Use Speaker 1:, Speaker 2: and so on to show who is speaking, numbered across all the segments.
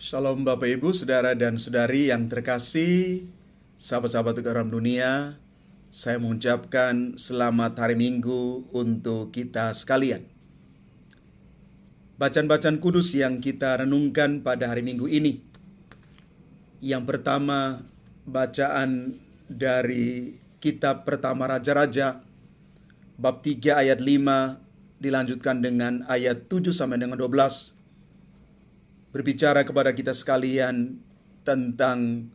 Speaker 1: Shalom Bapak Ibu, Saudara dan Saudari yang terkasih, sahabat-sahabat garam dunia, saya mengucapkan selamat hari Minggu untuk kita sekalian. Bacaan-bacaan kudus yang kita renungkan pada hari Minggu ini. Yang pertama, bacaan dari kitab pertama Raja-Raja, bab 3 ayat 5, dilanjutkan dengan ayat 7 sampai dengan 12. Berbicara kepada kita sekalian tentang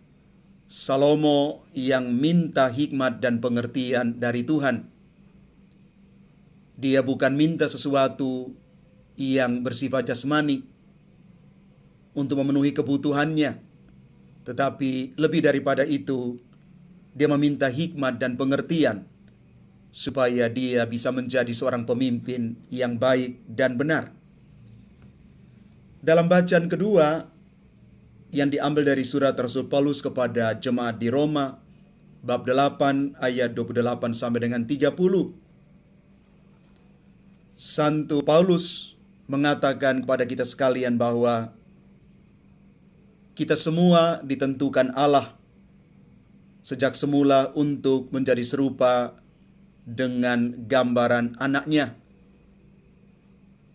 Speaker 1: Salomo yang minta hikmat dan pengertian dari Tuhan. Dia bukan minta sesuatu yang bersifat jasmani untuk memenuhi kebutuhannya, tetapi lebih daripada itu, dia meminta hikmat dan pengertian supaya dia bisa menjadi seorang pemimpin yang baik dan benar. Dalam bacaan kedua yang diambil dari surat Rasul Paulus kepada jemaat di Roma, bab 8 ayat 28 sampai dengan 30. Santo Paulus mengatakan kepada kita sekalian bahwa kita semua ditentukan Allah sejak semula untuk menjadi serupa dengan gambaran anaknya,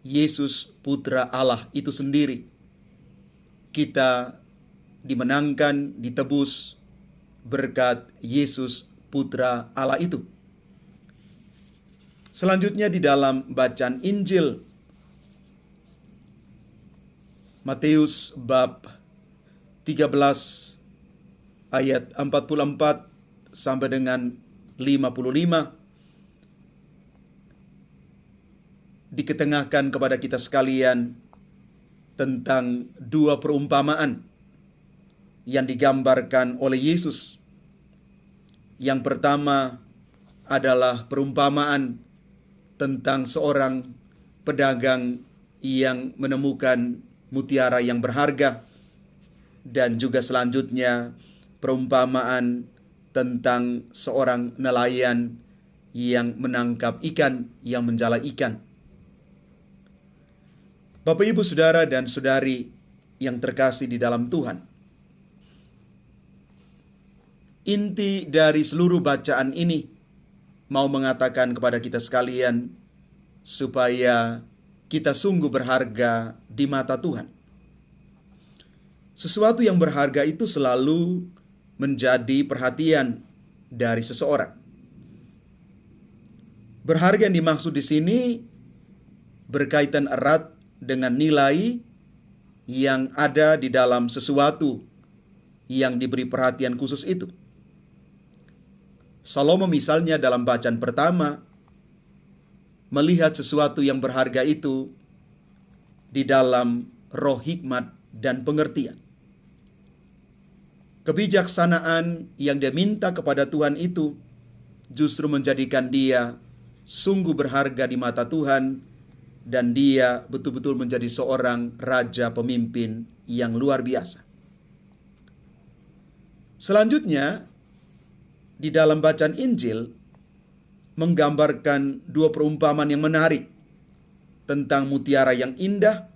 Speaker 1: Yesus Putra Allah itu sendiri. Kita dimenangkan, ditebus berkat Yesus Putra Allah itu. Selanjutnya di dalam bacaan Injil Matius bab 13 ayat 44 sampai dengan 55 diketengahkan kepada kita sekalian tentang dua perumpamaan yang digambarkan oleh Yesus. Yang pertama adalah perumpamaan tentang seorang pedagang yang menemukan mutiara yang berharga, dan juga selanjutnya perumpamaan tentang seorang nelayan yang menangkap ikan, yang menjala ikan. Bapak, Ibu, Saudara, dan Saudari yang terkasih di dalam Tuhan. Inti dari seluruh bacaan ini mau mengatakan kepada kita sekalian supaya kita sungguh berharga di mata Tuhan. Sesuatu yang berharga itu selalu menjadi perhatian dari seseorang. Berharga yang dimaksud di sini berkaitan erat dengan nilai yang ada di dalam sesuatu yang diberi perhatian khusus itu. Salomo misalnya dalam bacaan pertama melihat sesuatu yang berharga itu di dalam roh hikmat dan pengertian. Kebijaksanaan yang dia minta kepada Tuhan itu justru menjadikan dia sungguh berharga di mata Tuhan, dan dia betul-betul menjadi seorang raja pemimpin yang luar biasa. Selanjutnya, di dalam bacaan Injil, menggambarkan dua perumpamaan yang menarik tentang mutiara yang indah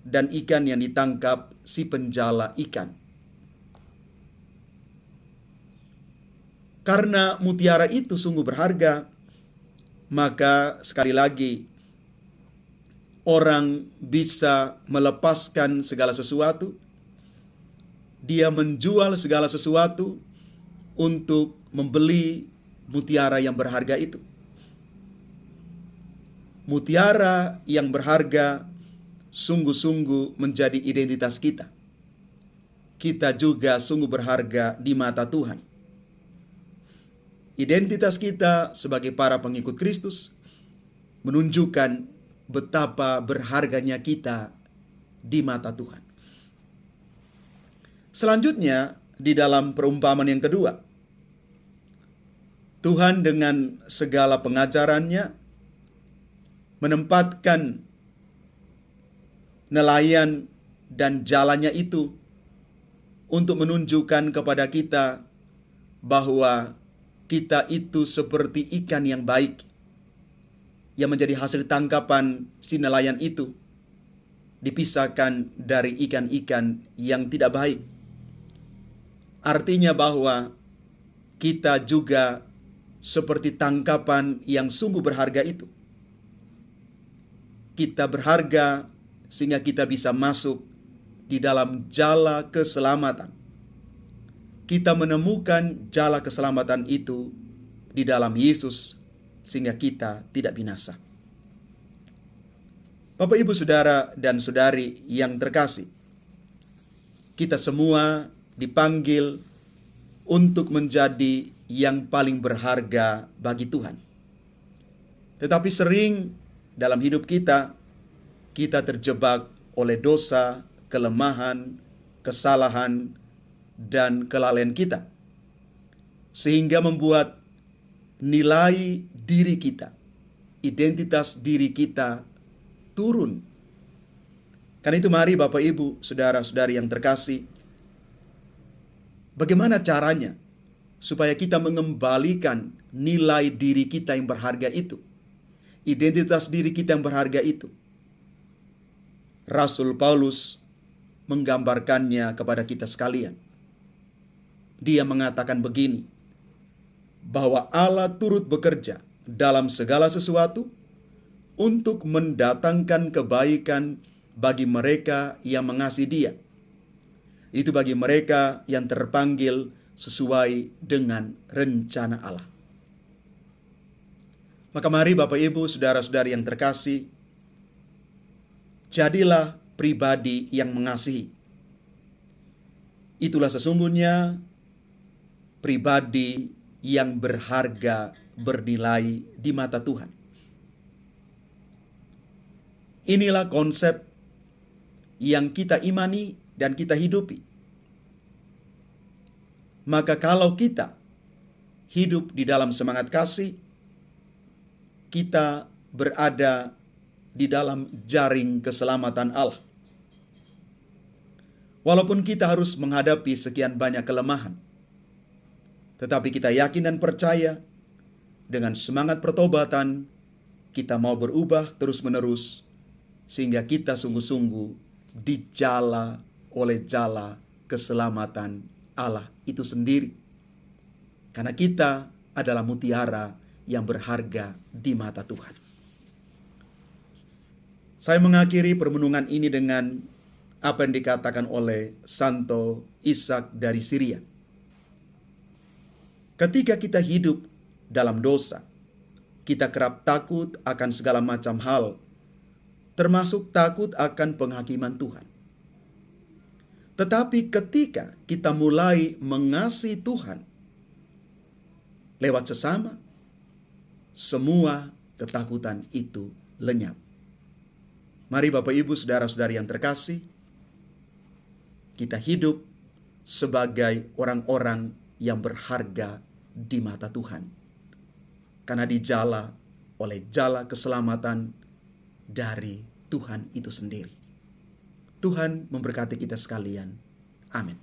Speaker 1: dan ikan yang ditangkap si penjala ikan. Karena mutiara itu sungguh berharga, maka sekali lagi orang bisa melepaskan segala sesuatu. Dia menjual segala sesuatu untuk membeli mutiara yang berharga itu. Mutiara yang berharga sungguh-sungguh menjadi identitas kita. Kita juga sungguh berharga di mata Tuhan. Identitas kita sebagai para pengikut Kristus menunjukkan betapa berharganya kita di mata Tuhan. Selanjutnya, di dalam perumpamaan yang kedua, Tuhan dengan segala pengajarannya menempatkan nelayan dan jalannya itu untuk menunjukkan kepada kita bahwa kita itu seperti ikan yang baik yang menjadi hasil tangkapan si nelayan itu. dipisahkan dari ikan-ikan yang tidak baik. Artinya bahwa kita juga seperti tangkapan yang sungguh berharga itu. Kita berharga sehingga kita bisa masuk di dalam jala keselamatan. Kita menemukan jala keselamatan itu di dalam Yesus sehingga kita tidak binasa. Bapak, Ibu, Saudara, dan Saudari yang terkasih, kita semua dipanggil untuk menjadi yang paling berharga bagi Tuhan. Tetapi sering dalam hidup kita terjebak oleh dosa, kelemahan, kesalahan, dan kelalaian kita. Sehingga membuat nilai diri kita, identitas diri kita turun. Karena itu mari Bapak, Ibu, Saudara-saudari yang terkasih, bagaimana caranya supaya kita mengembalikan nilai diri kita yang berharga itu, identitas diri kita yang berharga itu? Rasul Paulus menggambarkannya kepada kita sekalian. Dia mengatakan begini, bahwa Allah turut bekerja dalam segala sesuatu untuk mendatangkan kebaikan bagi mereka yang mengasihi Dia. Itu bagi mereka yang terpanggil sesuai dengan rencana Allah. Maka mari Bapak, Ibu, Saudara-saudari yang terkasih, jadilah pribadi yang mengasihi. Itulah sesungguhnya pribadi yang berharga, bernilai di mata Tuhan. Inilah konsep yang kita imani dan kita hidupi. Maka kalau kita hidup di dalam semangat kasih, kita berada di dalam jaring keselamatan Allah. Walaupun kita harus menghadapi sekian banyak kelemahan, tetapi kita yakin dan percaya dengan semangat pertobatan, kita mau berubah terus-menerus, sehingga kita sungguh-sungguh dijala oleh jala keselamatan Allah itu sendiri. Karena kita adalah mutiara yang berharga di mata Tuhan. Saya mengakhiri permenungan ini dengan apa yang dikatakan oleh Santo Ishak dari Syria. Ketika kita hidup dalam dosa, kita kerap takut akan segala macam hal, termasuk takut akan penghakiman Tuhan. Tetapi ketika kita mulai mengasihi Tuhan lewat sesama, semua ketakutan itu lenyap. Mari Bapak, Ibu, Saudara-saudari yang terkasih, kita hidup sebagai orang-orang yang berharga di mata Tuhan, karena dijala oleh jala keselamatan dari Tuhan itu sendiri. Tuhan memberkati kita sekalian. Amin.